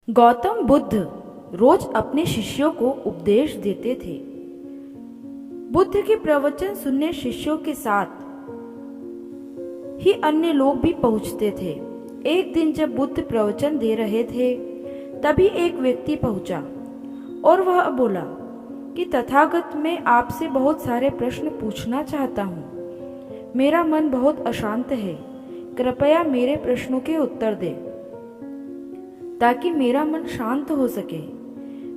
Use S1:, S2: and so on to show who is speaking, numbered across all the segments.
S1: गौतम बुद्ध रोज अपने शिष्यों को उपदेश देते थे। बुद्ध के प्रवचन सुनने शिष्यों के साथ ही अन्य लोग भी पहुंचते थे। एक दिन जब बुद्ध प्रवचन दे रहे थे, तभी एक व्यक्ति पहुंचा और वह बोला कि तथागत, मैं आपसे बहुत सारे प्रश्न पूछना चाहता हूँ। मेरा मन बहुत अशांत है, कृपया मेरे प्रश्नों के उत्तर दें ताकि मेरा मन शांत हो सके।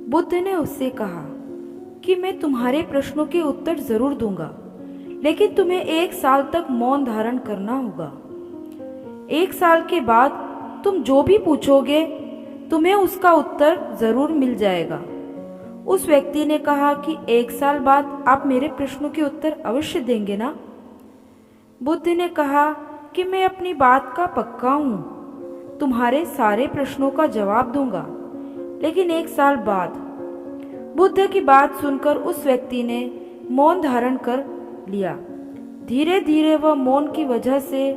S1: बुद्ध ने उससे कहा कि मैं तुम्हारे प्रश्नों के उत्तर जरूर दूंगा, लेकिन तुम्हें 1 साल तक मौन धारण करना होगा। 1 साल के बाद तुम जो भी पूछोगे, तुम्हें उसका उत्तर जरूर मिल जाएगा। उस व्यक्ति ने कहा कि 1 साल बाद आप मेरे प्रश्नों के उत्तर अवश्य देंगे ना? बुद्ध ने कहा कि मैं अपनी बात का पक्का हूँ, तुम्हारे सारे प्रश्नों का जवाब दूंगा, लेकिन 1 साल बाद। बुद्ध की बात सुनकर उस व्यक्ति ने मौन धारण कर लिया। धीरे धीरे वह मौन की वजह से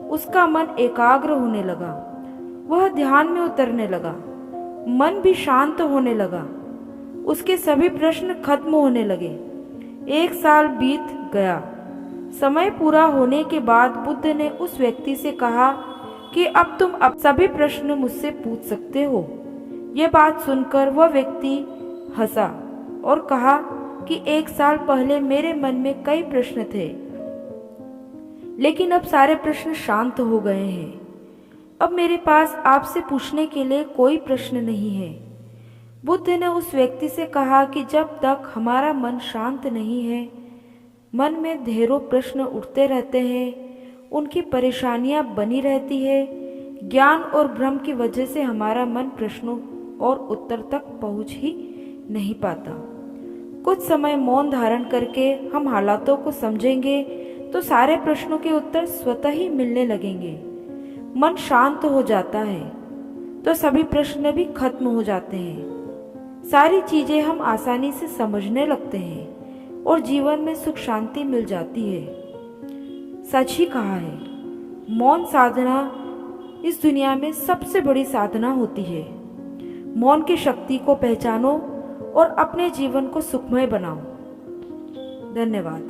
S1: उसका मन एकाग्र होने लगा। वह ध्यान में उतरने लगा, मन भी शांत होने लगा। उसके सभी प्रश्न खत्म होने लगे। 1 साल बीत गया। समय पूरा होने के बाद बुद्ध ने उस व्यक्ति से कहा कि अब तुम सभी प्रश्न मुझसे पूछ सकते हो। यह बात सुनकर वह व्यक्ति हंसा और कहा कि 1 साल पहले मेरे मन में कई प्रश्न थे, लेकिन अब सारे प्रश्न शांत हो गए हैं। अब मेरे पास आपसे पूछने के लिए कोई प्रश्न नहीं है। बुद्ध ने उस व्यक्ति से कहा कि जब तक हमारा मन शांत नहीं है, मन में ढेरों प्रश्न उठते रहते हैं, उनकी परेशानियां बनी रहती है। ज्ञान और भ्रम की वजह से हमारा मन प्रश्नों और उत्तर तक पहुंच ही नहीं पाता। कुछ समय मौन धारण करके हम हालातों को समझेंगे तो सारे प्रश्नों के उत्तर स्वतः ही मिलने लगेंगे। मन शांत हो जाता है तो सभी प्रश्न भी खत्म हो जाते हैं। सारी चीजें हम आसानी से समझने लगते हैं और जीवन में सुख शांति मिल जाती है। सच ही कहा है, मौन साधना इस दुनिया में सबसे बड़ी साधना होती है। मौन की शक्ति को पहचानो और अपने जीवन को सुखमय बनाओ। धन्यवाद।